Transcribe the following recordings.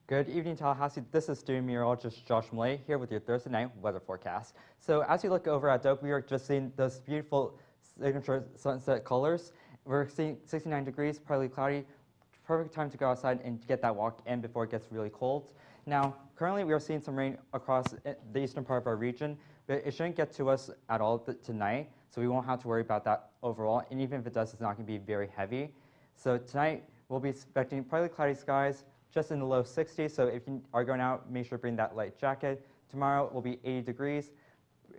Good evening, Tallahassee. This is student meteorologist Josh Millay here with your Thursday night weather forecast. So as you look over at Doak, we are just seeing those beautiful signature sunset colors. We're seeing 69 degrees, partly cloudy. Perfect time to go outside and get that walk in before it gets really cold. Now, currently we are seeing some rain across the eastern part of our region, but it shouldn't get to us at all tonight, so we won't have to worry about that overall. And even if it does, it's not going to be very heavy. So tonight we'll be expecting partly cloudy skies, just in the low 60s, so if you are going out, make sure to bring that light jacket. Tomorrow will be 80 degrees,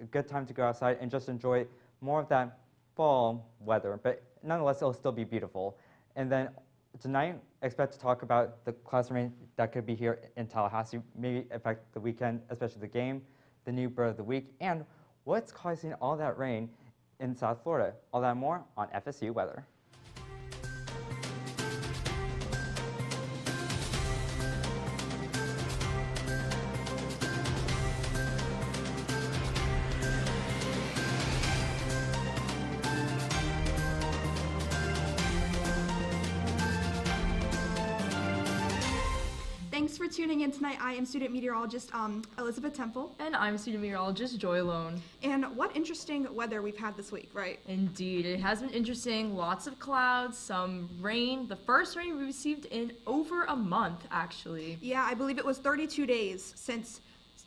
a good time to go outside and just enjoy more of that fall weather, but nonetheless, it'll still be beautiful. And then tonight, expect to talk about the clouds and rain that could be here in Tallahassee, maybe affect the weekend, especially the game, the new bird of the week, and what's causing all that rain in South Florida. All that and more on FSU Weather. Thanks for tuning in tonight. I am student meteorologist Elizabeth Temple. And I'm student meteorologist Joy Lone. And what interesting weather we've had this week, right? Indeed, it has been interesting. Lots of clouds, some rain. The first rain we received in over a month, actually. Yeah, I believe it was 32 days since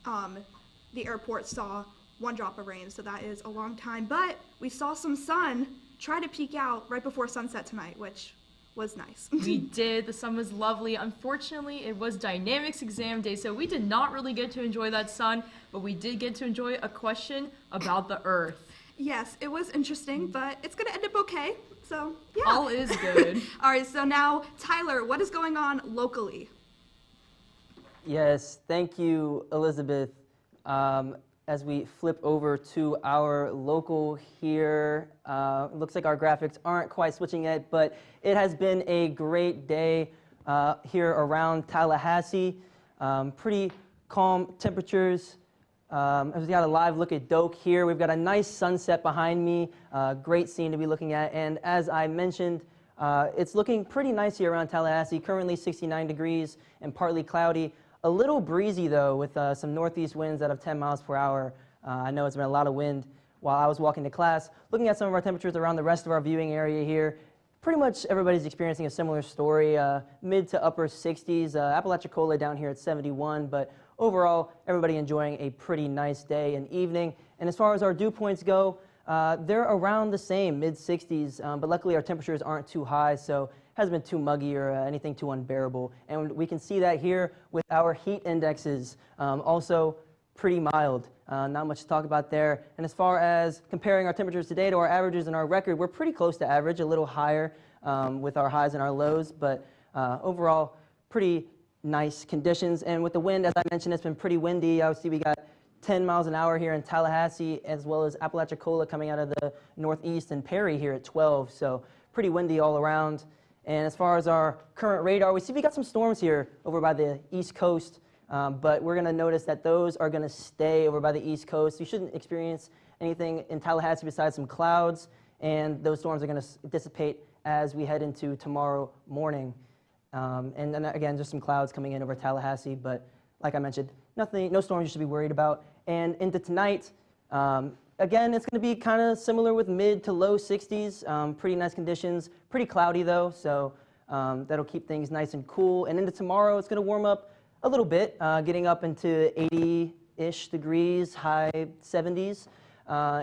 the airport saw one drop of rain, so that is a long time. But we saw some sun try to peek out right before sunset tonight, which was nice. We did. The sun was lovely. Unfortunately, it was dynamics exam day, so we did not really get to enjoy that sun, but we did get to enjoy a question about the Earth. Yes, it was interesting, but it's going to end up okay. So, yeah. All is good. All right, so now, Tyler, what is going on locally? Yes, thank you, Elizabeth. As we flip over to our local here, it looks like our graphics aren't quite switching yet, but it has been a great day here around Tallahassee. Pretty calm temperatures. As we got a live look at Doak here, we've got a nice sunset behind me, great scene to be looking at. And as I mentioned, it's looking pretty nice here around Tallahassee, currently 69 degrees and partly cloudy. A little breezy, though, with some northeast winds out of 10 miles per hour. I know it's been a lot of wind while I was walking to class. Looking at some of our temperatures around the rest of our viewing area here, pretty much everybody's experiencing a similar story, mid to upper 60s. Apalachicola down here at 71, but overall, everybody enjoying a pretty nice day and evening. And as far as our dew points go, they're around the same, mid 60s, but luckily our temperatures aren't too high, so hasn't been too muggy or anything too unbearable. And we can see that here with our heat indexes, also pretty mild. Not much to talk about there. And as far as comparing our temperatures today to our averages and our record, we're pretty close to average, a little higher with our highs and our lows, but overall pretty nice conditions. And with the wind, as I mentioned, it's been pretty windy. Obviously, we got 10 miles an hour here in Tallahassee, as well as Apalachicola coming out of the northeast, and Perry here at 12. So pretty windy all around. And as far as our current radar, we see we got some storms here over by the east coast, but we're going to notice that those are going to stay over by the east coast. You shouldn't experience anything in Tallahassee besides some clouds, and those storms are going to dissipate as we head into tomorrow morning. And then again, just some clouds coming in over Tallahassee, but like I mentioned, no storms you should be worried about. And into tonight, again, it's going to be kind of similar with mid to low 60s, pretty nice conditions, pretty cloudy though, so that'll keep things nice and cool. And into tomorrow, it's going to warm up a little bit, getting up into 80-ish degrees, high 70s.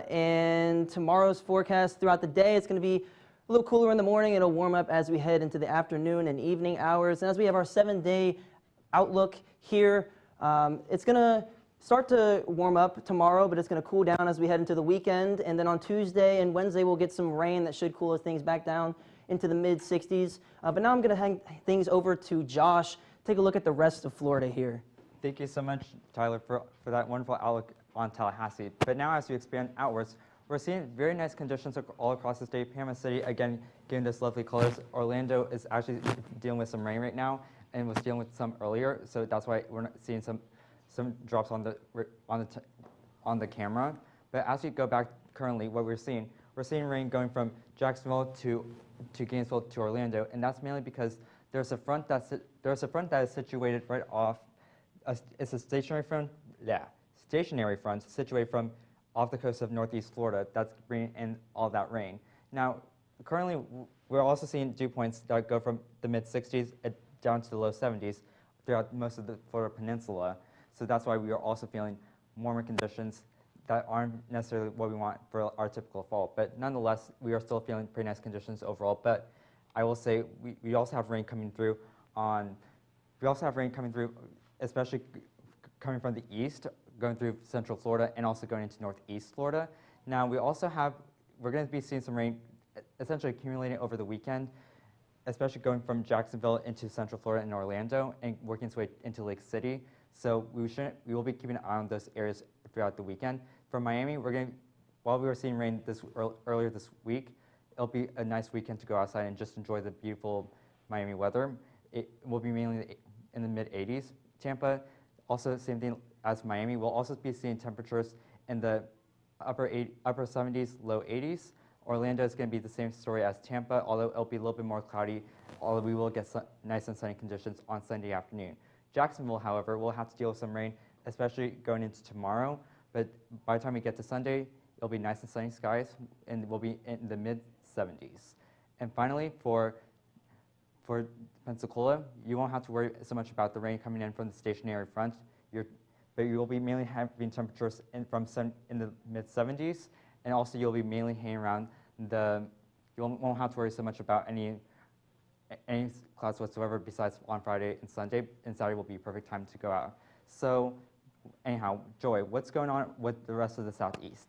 And tomorrow's forecast throughout the day, it's going to be a little cooler in the morning. It'll warm up as we head into the afternoon and evening hours. And as we have our 7-day outlook here, it's going to start to warm up tomorrow, but it's going to cool down as we head into the weekend. And then on Tuesday and Wednesday, we'll get some rain that should cool things back down into the mid-60s. But now I'm going to hand things over to Josh. Take a look at the rest of Florida here. Thank you so much, Tyler, for that wonderful outlook on Tallahassee. But now as we expand outwards, we're seeing very nice conditions all across the state. Panama City, again, getting this lovely colors. Orlando is actually dealing with some rain right now and was dealing with some earlier, so that's why we're not seeing some drops on the camera. But as we go back currently, what we're seeing rain going from Jacksonville to Gainesville to Orlando, and that's mainly because there's a front that is situated right off. It's a stationary front. Yeah, stationary front situated from off the coast of northeast Florida. That's bringing in all that rain. Now, currently, we're also seeing dew points that go from the mid 60s down to the low 70s throughout most of the Florida Peninsula. So that's why we are also feeling warmer conditions that aren't necessarily what we want for our typical fall. But nonetheless, we are still feeling pretty nice conditions overall. But I will say we also have rain coming through especially coming from the east, going through central Florida and also going into northeast Florida. Now we're going to be seeing some rain essentially accumulating over the weekend, especially going from Jacksonville into central Florida and Orlando and working its way into Lake City. So we will be keeping an eye on those areas throughout the weekend. For Miami, while we were seeing rain earlier this week, it'll be a nice weekend to go outside and just enjoy the beautiful Miami weather. It will be mainly in the mid 80s. Tampa, also same thing as Miami. We'll also be seeing temperatures in the upper 70s, low 80s. Orlando is going to be the same story as Tampa, although it'll be a little bit more cloudy, although we will get nice and sunny conditions on Sunday afternoon. Jacksonville, however, will have to deal with some rain, especially going into tomorrow. But by the time we get to Sunday, it'll be nice and sunny skies, and we'll be in the mid-70s. And finally, for Pensacola, you won't have to worry so much about the rain coming in from the stationary front. But you will be mainly having temperatures in the mid-70s, and also you'll be mainly hanging around you won't have to worry so much about any clouds whatsoever besides on Friday and Sunday, and Saturday will be a perfect time to go out. So anyhow, Joy, what's going on with the rest of the Southeast?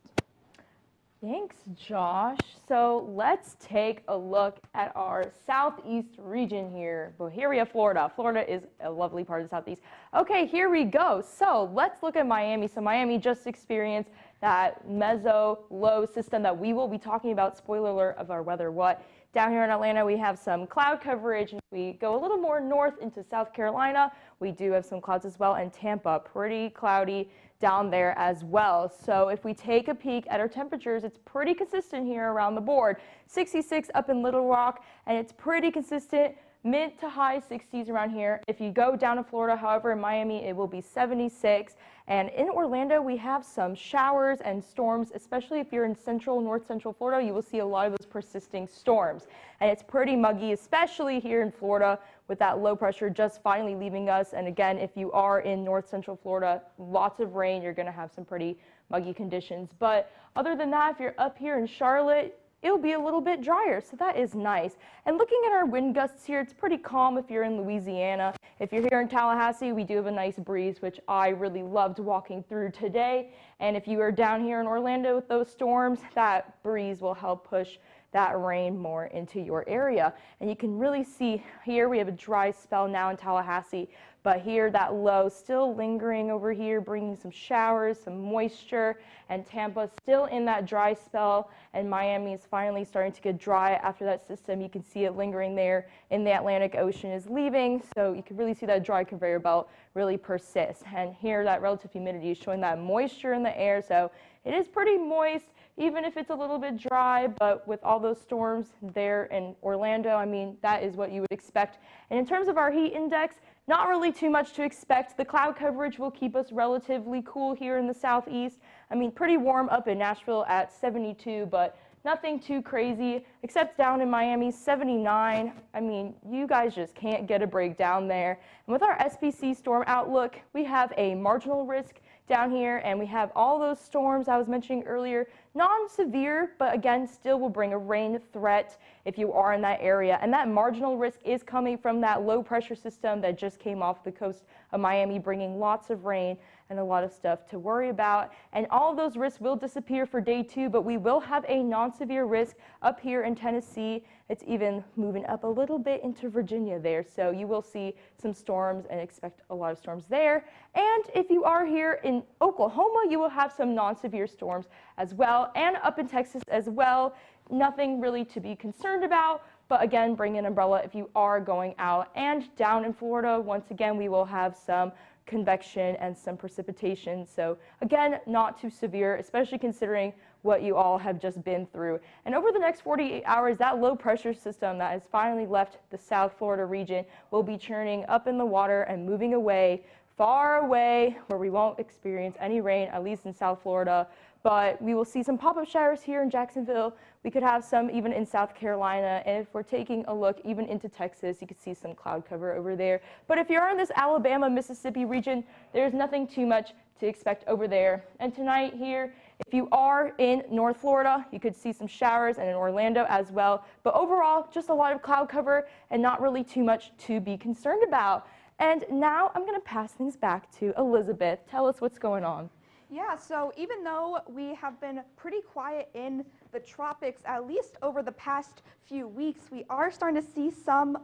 Thanks, Josh. So let's take a look at our southeast region here. Well, here we have Florida. Florida is a lovely part of the southeast. Okay, here we go. So let's look at Miami. So Miami just experienced that meso-low system that we will be talking about, spoiler alert of our weather what. Down here in Atlanta, we have some cloud coverage. If we go a little more north into South Carolina, we do have some clouds as well, and Tampa, pretty cloudy down there as well. So if we take a peek at our temperatures, it's pretty consistent here around the board. 66 up in Little Rock, and it's pretty consistent mid to high 60s around here. If you go down to Florida, however, in Miami, it will be 76. And in Orlando, we have some showers and storms, especially if you're in north central Florida, you will see a lot of those persisting storms. And it's pretty muggy, especially here in Florida with that low pressure just finally leaving us. And again, if you are in north central Florida, lots of rain, you're going to have some pretty muggy conditions. But other than that, if you're up here in Charlotte, it'll be a little bit drier, so that is nice. And looking at our wind gusts here, it's pretty calm if you're in Louisiana. If you're here in Tallahassee, we do have a nice breeze, which I really loved walking through today. And if you are down here in Orlando with those storms, that breeze will help push that rain more into your area. And you can really see here we have a dry spell now in Tallahassee, but here that low still lingering over here, bringing some showers, some moisture, and Tampa still in that dry spell, and Miami is finally starting to get dry after that system. You can see it lingering there in the Atlantic Ocean is leaving, so you can really see that dry conveyor belt really persist. And here that relative humidity is showing that moisture in the air, so it is pretty moist, even if it's a little bit dry, but with all those storms there in Orlando, I mean, that is what you would expect. And in terms of our heat index, not really too much to expect. The cloud coverage will keep us relatively cool here in the southeast. I mean, pretty warm up in Nashville at 72, but nothing too crazy, except down in Miami, 79. I mean, you guys just can't get a break down there. And with our SPC storm outlook, we have a marginal risk down here, and we have all those storms I was mentioning earlier, non-severe, but again, still will bring a rain threat if you are in that area. And that marginal risk is coming from that low pressure system that just came off the coast of Miami, bringing lots of rain and a lot of stuff to worry about. And all of those risks will disappear for day 2, but we will have a non-severe risk up here in Tennessee. It's even moving up a little bit into Virginia there. So you will see some storms and expect a lot of storms there. And if you are here in Oklahoma, you will have some non-severe storms as well, and up in Texas as well. Nothing really to be concerned about, but again, bring an umbrella if you are going out. And down in Florida, once again, we will have some convection and some precipitation. So again, not too severe, especially considering what you all have just been through. And over the next 48 hours, that low pressure system that has finally left the South Florida region will be churning up in the water and moving away, far away, where we won't experience any rain, at least in South Florida. But we will see some pop-up showers here in Jacksonville. We could have some even in South Carolina. And if we're taking a look even into Texas, you could see some cloud cover over there. But if you're in this Alabama, Mississippi region, there's nothing too much to expect over there. And tonight here, if you are in North Florida, you could see some showers, and in Orlando as well. But overall, just a lot of cloud cover and not really too much to be concerned about. And now I'm going to pass things back to Elizabeth. Tell us what's going on. Yeah, so even though we have been pretty quiet in the tropics, at least over the past few weeks, we are starting to see some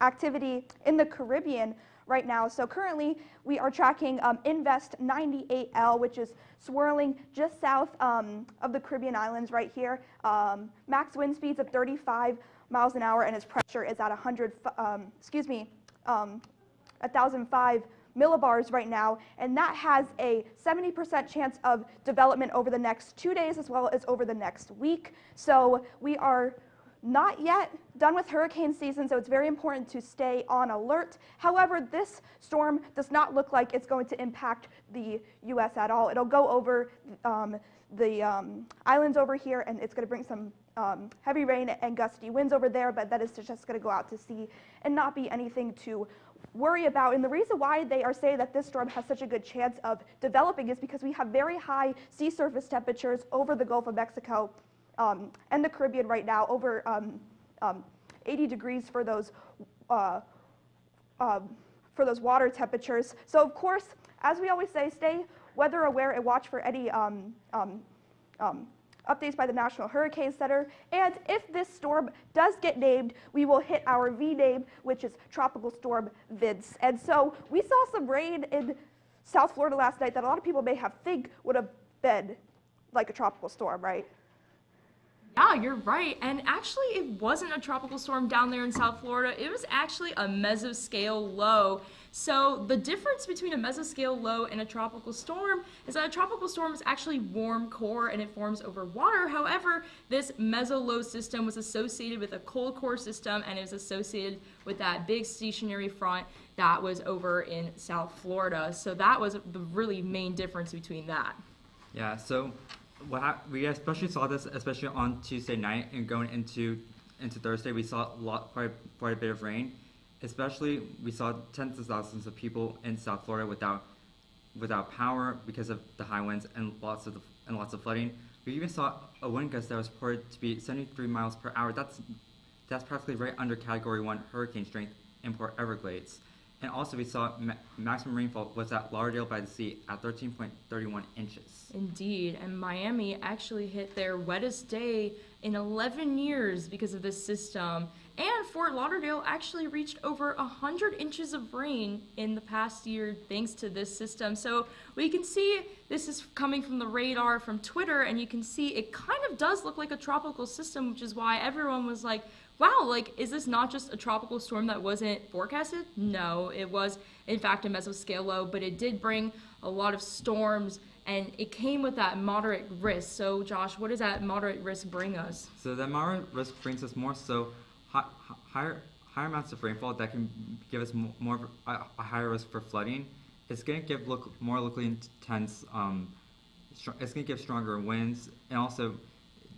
activity in the Caribbean right now. So currently we are tracking Invest 98L, which is swirling just south of the Caribbean islands right here. Max wind speeds of 35 miles an hour, and its pressure is at 1,005 millibars right now, and that has a 70% chance of development over the next 2 days as well as over the next week. So we are not yet done with hurricane season, so it's very important to stay on alert. However, this storm does not look like it's going to impact the U.S. at all. It'll go over the islands over here, and it's going to bring some heavy rain and gusty winds over there, but that is just going to go out to sea and not be anything to worry about. And the reason why they are saying that this storm has such a good chance of developing is because we have very high sea surface temperatures over the Gulf of Mexico and the Caribbean right now, over 80 degrees for those water temperatures. So of course, as we always say, stay weather aware and watch for any updates by the National Hurricane Center. And if this storm does get named, we will hit our V name, which is Tropical Storm Vince. And so we saw some rain in South Florida last night that a lot of people may have think would have been like a tropical storm, right? Yeah, you're right. And actually, it wasn't a tropical storm down there in South Florida. It was actually a mesoscale low. So the difference between a mesoscale low and a tropical storm is that a tropical storm is actually warm core and it forms over water. However, this meso-low system was associated with a cold core system, and it was associated with that big stationary front that was over in South Florida. So that was the really main difference between that. Yeah, so we especially saw this, especially on Tuesday night and going into Thursday. We saw quite a bit of rain. Especially, we saw tens of thousands of people in South Florida without power because of the high winds and lots of flooding. We even saw a wind gust that was reported to be 73 miles per hour. That's practically right under Category 1 hurricane strength in Port Everglades. And also, we saw maximum rainfall was at Lauderdale by the Sea at 13.31 inches. Indeed, and Miami actually hit their wettest day in 11 years because of this system. And Fort Lauderdale actually reached over 100 inches of rain in the past year thanks to this system. So we can see this is coming from the radar from Twitter, and you can see it kind of does look like a tropical system, which is why everyone was like, wow, like, is this not just a tropical storm that wasn't forecasted? No, it was in fact a mesoscale low, but it did bring a lot of storms, and it came with that moderate risk. So Josh, what does that moderate risk bring us? So that moderate risk brings us more so higher amounts of rainfall that can give us a higher risk for flooding. It's going to give more locally intense. It's going to give stronger winds, and also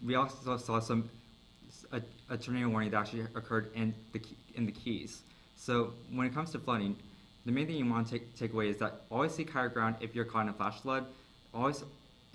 we also saw a tornado warning that actually occurred in the Keys. So when it comes to flooding, the main thing you want to take away is that always seek higher ground if you're caught in a flash flood. Always,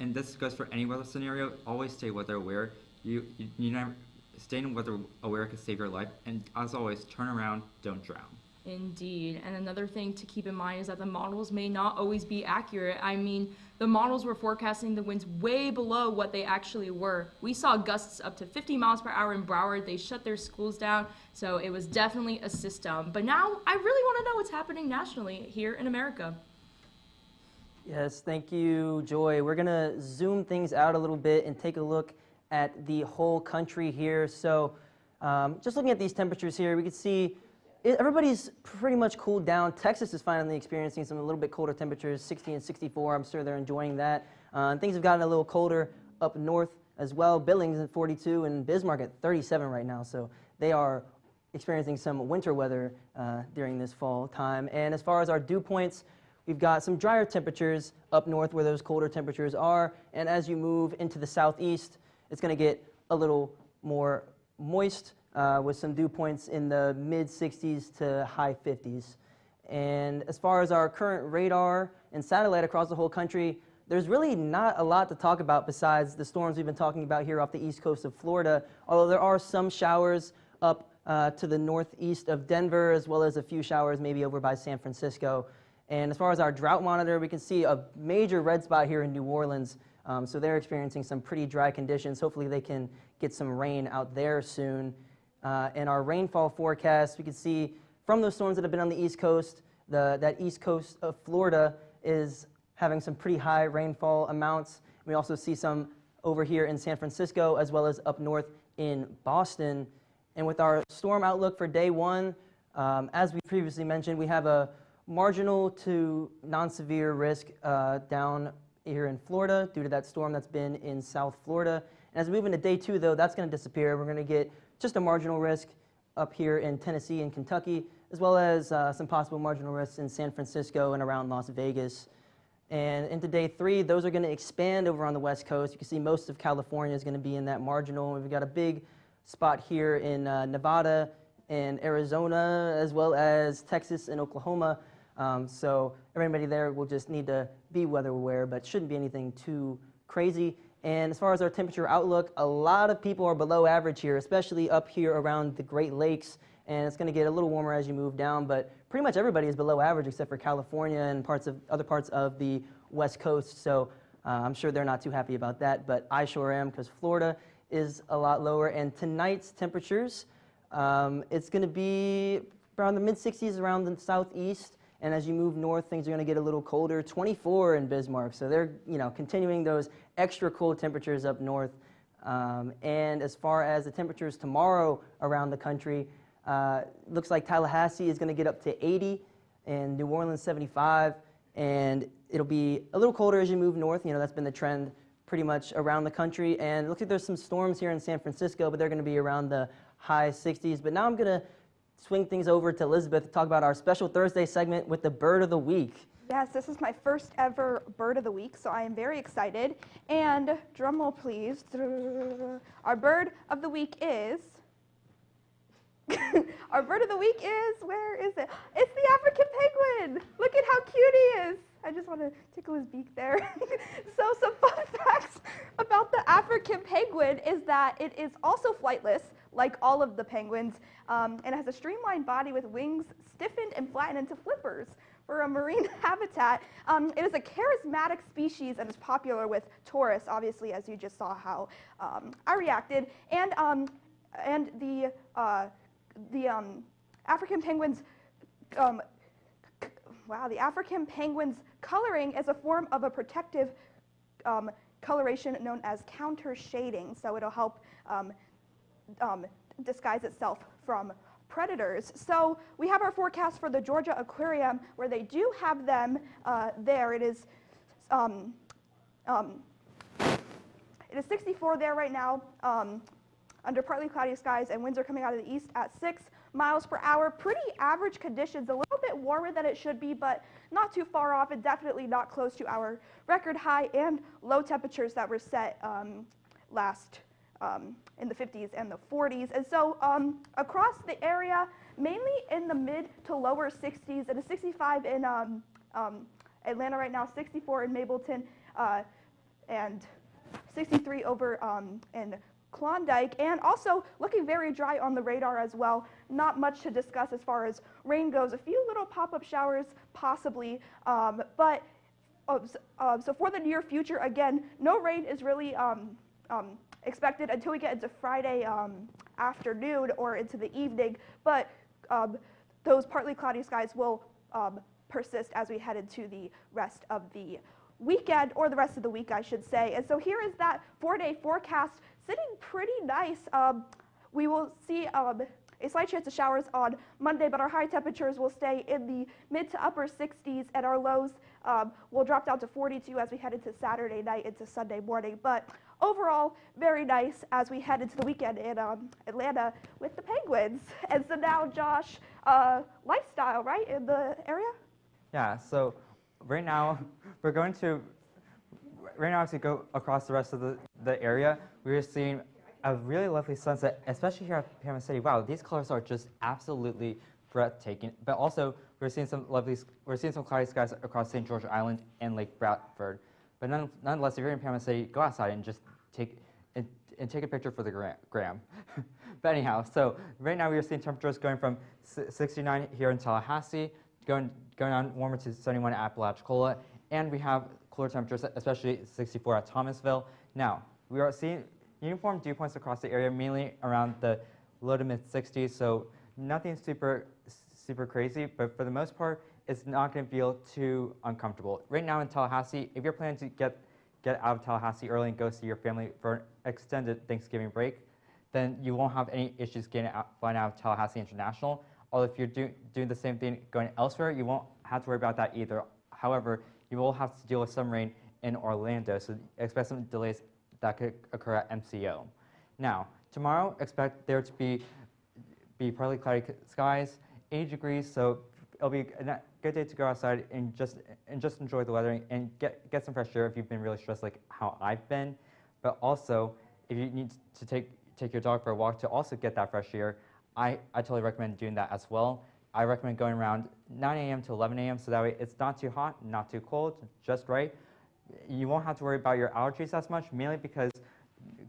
and this goes for any weather scenario, always stay weather aware. You never. Staying weather aware can save your life, and as always, turn around, don't drown. Indeed, and another thing to keep in mind is that the models may not always be accurate. I mean, the models were forecasting the winds way below what they actually were. We saw gusts up to 50 miles per hour in Broward. They shut their schools down, so it was definitely a system. But now I really want to know what's happening nationally here in America. Yes, thank you, Joy. We're going to zoom things out a little bit and take a look at the whole country here. So just looking at these temperatures here, we can see everybody's pretty much cooled down. Texas is finally experiencing some a little bit colder temperatures, 60 and 64. I'm sure they're enjoying that. Things have gotten a little colder up north as well. Billings at 42 and Bismarck at 37 right now. So they are experiencing some winter weather during this fall time. And as far as our dew points, we've got some drier temperatures up north where those colder temperatures are. And as you move into the southeast, it's going to get a little more moist with some dew points in the mid 60s to high 50s. And as far as our current radar and satellite across the whole country, there's really not a lot to talk about besides the storms we've been talking about here off the east coast of Florida, although there are some showers up to the northeast of Denver, as well as a few showers maybe over by San Francisco. And as far as our drought monitor, we can see a major red spot here in New Orleans. So they're experiencing some pretty dry conditions. Hopefully they can get some rain out there soon. In our rainfall forecast, we can see from those storms that have been on the east coast, that east coast of Florida is having some pretty high rainfall amounts. We also see some over here in San Francisco, as well as up north in Boston. And with our storm outlook for day one, as we previously mentioned, we have a marginal to non-severe risk down here in Florida due to that storm that's been in South Florida. And as we move into day two, though, that's going to disappear. We're going to get just a marginal risk up here in Tennessee and Kentucky, as well as some possible marginal risks in San Francisco and around Las Vegas. And into day three, those are going to expand over on the west coast. You can see most of California is going to be in that marginal. We've got a big spot here in Nevada and Arizona, as well as Texas and Oklahoma. So everybody there will just need to be weather aware, but shouldn't be anything too crazy. And as far as our temperature outlook, a lot of people are below average here, especially up here around the Great Lakes. And it's going to get a little warmer as you move down, but pretty much everybody is below average except for California and other parts of the West Coast. So I'm sure they're not too happy about that, but I sure am, because Florida is a lot lower. And tonight's temperatures, it's going to be around the mid-60s around the southeast. And as you move north, things are going to get a little colder. 24 in Bismarck, so they're continuing those extra cold temperatures up north. And as far as the temperatures tomorrow around the country, looks like Tallahassee is going to get up to 80, and New Orleans 75, and it'll be a little colder as you move north. That's been the trend pretty much around the country. And it looks like there's some storms here in San Francisco, but they're going to be around the high 60s. But now I'm going to swing things over to Elizabeth to talk about our special Thursday segment with the Bird of the Week. Yes, this is my first ever Bird of the Week, so I am very excited. And drum roll, please. Our Bird of the Week is... Our bird of the week is, where is it? It's the African penguin. Look at how cute he is. I just want to tickle his beak there. So some fun facts about the African penguin is that it is also flightless, like all of the penguins, and it has a streamlined body with wings stiffened and flattened into flippers for a marine habitat. It is a charismatic species and is popular with tourists, obviously, as you just saw how I reacted. And the African penguin's the African penguin's coloring is a form of a protective coloration known as counter shading. So it'll help disguise itself from predators. So we have our forecast for the Georgia Aquarium, where they do have them there. It is 64 there right now. Under partly cloudy skies, and winds are coming out of the east at 6 miles per hour. Pretty average conditions, a little bit warmer than it should be, but not too far off, and definitely not close to our record high and low temperatures that were set last in the 50s and the 40s. And so across the area, mainly in the mid to lower 60s, and a 65 in Atlanta right now, 64 in Mableton, and 63 over in Klondike, and also looking very dry on the radar as well. Not much to discuss as far as rain goes. A few little pop-up showers possibly, but so for the near future, again, no rain is really expected until we get into Friday afternoon or into the evening, but those partly cloudy skies will persist as we head into the rest of the weekend, or the rest of the week, I should say. And so here is that 4-day forecast, sitting pretty nice. We will see a slight chance of showers on Monday, but our high temperatures will stay in the mid to upper 60s, and our lows will drop down to 42 as we head into Saturday night into Sunday morning. But overall, very nice as we head into the weekend in Atlanta with the Penguins. And so now, Josh, lifestyle, right, in the area? Yeah, so right now, we're going to, right now as we go across the rest of the area, we're seeing a really lovely sunset, especially here at Panama City. Wow, these colors are just absolutely breathtaking. But also, we're seeing some cloudy skies across St. George Island and Lake Bradford. But nonetheless, if you're in Panama City, go outside and just take a picture for the gram. But anyhow, so right now we are seeing temperatures going from 69 here in Tallahassee, going on warmer to 71 at Apalachicola, and we have cooler temperatures, especially 64 at Thomasville. Now, we are seeing uniform dew points across the area, mainly around the low to mid 60s, so nothing super crazy, but for the most part, it's not going to feel too uncomfortable. Right now in Tallahassee, if you're planning to get out of Tallahassee early and go see your family for an extended Thanksgiving break, then you won't have any issues flying out of Tallahassee International. Although if you're doing the same thing going elsewhere, you won't have to worry about that either. However, you will have to deal with some rain in Orlando, so expect some delays that could occur at MCO. Now, tomorrow, expect there to be partly cloudy skies, 80 degrees, so it'll be a good day to go outside and just enjoy the weather and get some fresh air if you've been really stressed like how I've been. But also, if you need to take your dog for a walk to also get that fresh air, I totally recommend doing that as well. I recommend going around 9 a.m. to 11 a.m. so that way it's not too hot, not too cold, just right. You won't have to worry about your allergies as much, mainly because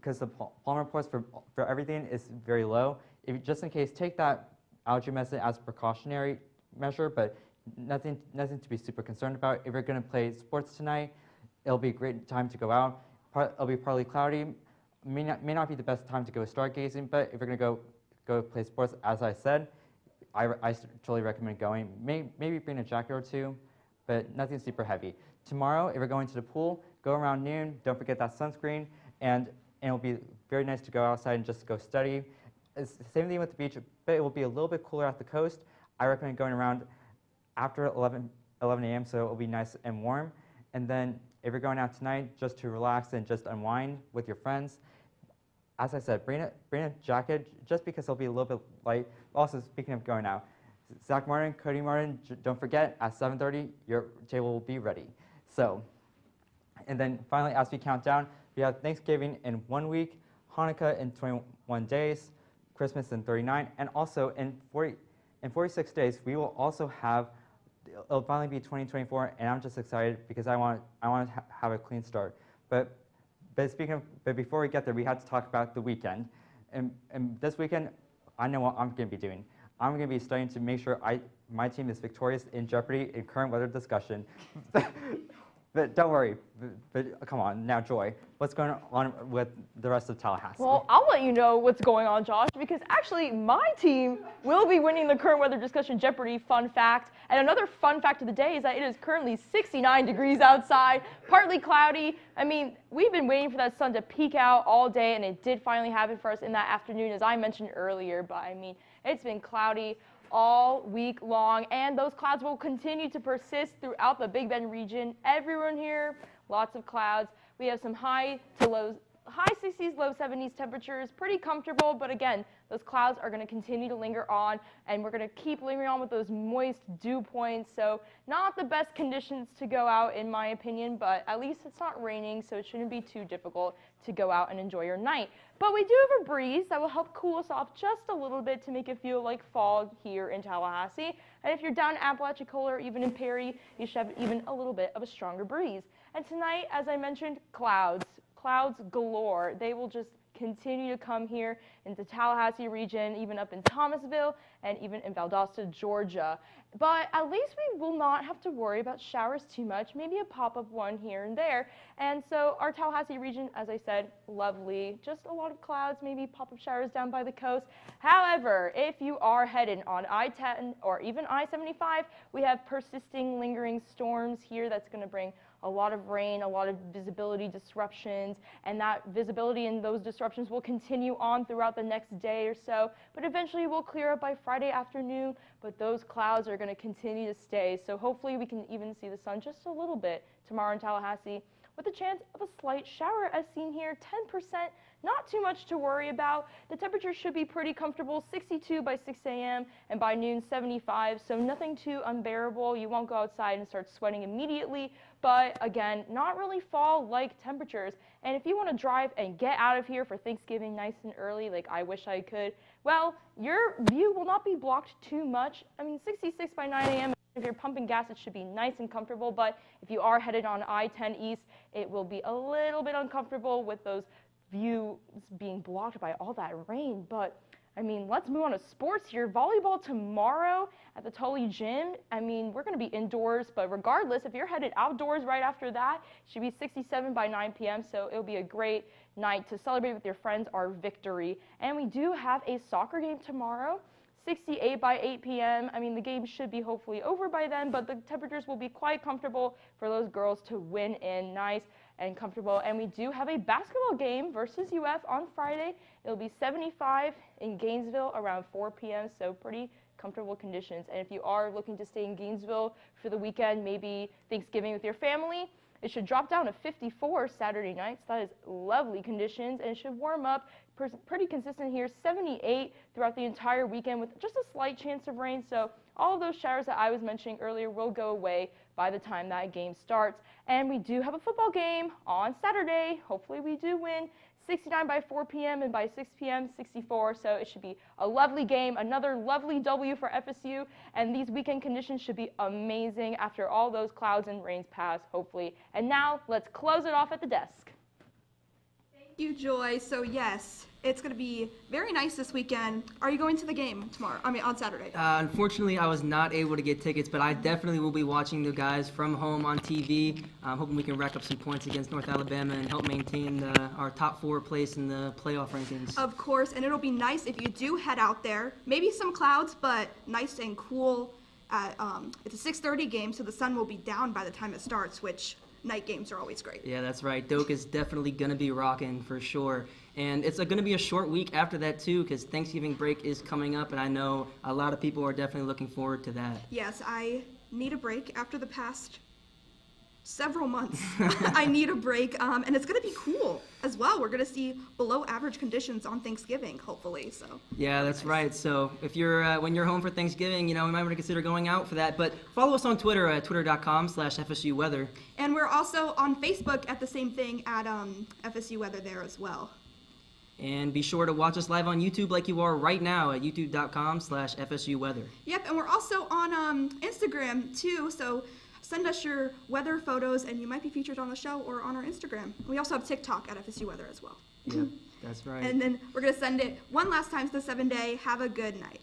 the pollen reports for everything is very low. If just in case, take that allergy medicine as a precautionary measure, but nothing to be super concerned about. If you're going to play sports tonight, it'll be a great time to go out. It'll be partly cloudy. May not be the best time to go stargazing, but if you're going to go play sports, as I said, I totally recommend going. Maybe bring a jacket or two, but nothing super heavy. Tomorrow, if you're going to the pool, go around noon. Don't forget that sunscreen, and it'll be very nice to go outside and just go study. It's the same thing with the beach, but it will be a little bit cooler at the coast. I recommend going around after 11 a.m. so it will be nice and warm. And then if you're going out tonight just to relax and just unwind with your friends, as I said, bring a jacket just because it'll be a little bit light. Also, speaking of going out, Zach Martin, Cody Martin, don't forget, at 7:30, your table will be ready. So, and then finally, as we count down, we have Thanksgiving in 1 week, Hanukkah in 21 days, Christmas in 39, and also in 46 days, we will also have, it'll finally be 2024, and I'm just excited because I want to have a clean start. But before we get there, we had to talk about the weekend. And this weekend, I know what I'm going to be doing. I'm going to be studying to make sure my team is victorious in Jeopardy in current weather discussion. But don't worry. But come on, now Joy, what's going on with the rest of Tallahassee? Well, I'll let you know what's going on, Josh, because actually my team will be winning the current weather discussion Jeopardy fun fact. And another fun fact of the day is that it is currently 69 degrees outside, partly cloudy. I mean, we've been waiting for that sun to peek out all day, and it did finally happen for us in that afternoon, as I mentioned earlier. But I mean, it's been cloudy all week long, and those clouds will continue to persist throughout the Big Bend region. Everyone here, lots of clouds. We have some high 60s, low 70s temperatures, pretty comfortable, but again, those clouds are going to continue to linger on, and we're going to keep lingering on with those moist dew points, so not the best conditions to go out in my opinion, but at least it's not raining, so it shouldn't be too difficult to go out and enjoy your night. But we do have a breeze that will help cool us off just a little bit to make it feel like fall here in Tallahassee, and if you're down in Apalachicola or even in Perry, you should have even a little bit of a stronger breeze. And tonight, as I mentioned, clouds galore. They will just continue to come here into Tallahassee region, even up in Thomasville and even in Valdosta, Georgia. But at least we will not have to worry about showers too much, maybe a pop-up one here and there. And so our Tallahassee region, as I said, lovely. Just a lot of clouds, maybe pop-up showers down by the coast. However, if you are headed on I-10 or even I-75, we have persisting, lingering storms here that's going to bring a lot of rain, a lot of visibility disruptions, and that visibility and those disruptions will continue on throughout the next day or so, but eventually will clear up by Friday afternoon, but those clouds are going to continue to stay, so hopefully we can even see the sun just a little bit tomorrow in Tallahassee. with a chance of a slight shower as seen here, 10%. Not too much to worry about. The temperature should be pretty comfortable, 62 by 6 a.m. and by noon 75, so nothing too unbearable. You won't go outside and start sweating immediately, but again, not really fall-like temperatures. And if you want to drive and get out of here for Thanksgiving nice and early, like I wish I could, well, your view will not be blocked too much. I mean, 66 by 9 a.m. If you're pumping gas, it should be nice and comfortable, but if you are headed on I-10 East, it will be a little bit uncomfortable with those views being blocked by all that rain. But I mean, let's move on to sports here. Volleyball tomorrow at the Tully Gym. I mean, we're going to be indoors, but regardless, if you're headed outdoors right after that, it should be 67 by 9 p.m., so it'll be a great night to celebrate with your friends our victory. And we do have a soccer game tomorrow, 68 by 8 p.m. I mean, the game should be hopefully over by then, but the temperatures will be quite comfortable for those girls to win in nice and comfortable. And we do have a basketball game versus UF on Friday. It'll be 75 in Gainesville around 4 p.m., so pretty comfortable conditions. And if you are looking to stay in Gainesville for the weekend, maybe Thanksgiving with your family, it should drop down to 54 Saturday night, so that is lovely conditions, and it should warm up pretty consistent here, 78 throughout the entire weekend with just a slight chance of rain. So all of those showers that I was mentioning earlier will go away by the time that game starts. And we do have a football game on Saturday. Hopefully we do win. 69 by 4 p.m. and by 6 p.m. 64, so it should be a lovely game, another lovely W for FSU, and these weekend conditions should be amazing after all those clouds and rains pass, hopefully. And now, let's close it off at the desk. Thank you, Joy. So yes, it's going to be very nice this weekend. Are you going to the game tomorrow? I mean, on Saturday. Unfortunately, I was not able to get tickets, but I definitely will be watching the guys from home on TV. I'm hoping we can rack up some points against North Alabama and help maintain our top 4 place in the playoff rankings. Of course, and it'll be nice if you do head out there. Maybe some clouds, but nice and cool. It's a 6:30 game, so the sun will be down by the time it starts, which night games are always great. Yeah, that's right. Doak is definitely going to be rocking for sure. And it's going to be a short week after that, too, because Thanksgiving break is coming up, and I know a lot of people are definitely looking forward to that. Yes, I need a break after the past several months. I need a break, and it's going to be cool as well. We're going to see below average conditions on Thanksgiving, hopefully. So yeah, that's right. So if you're when you're home for Thanksgiving, you might want to consider going out for that. But follow us on Twitter at twitter.com/FSU Weather. And we're also on Facebook at the same thing at FSU Weather there as well. And be sure to watch us live on YouTube like you are right now at youtube.com/FSU Weather. Yep, and we're also on Instagram too, so send us your weather photos and you might be featured on the show or on our Instagram. We also have TikTok at FSU Weather as well. Yep, that's right. And then we're going to send it one last time to the 7-day. Have a good night.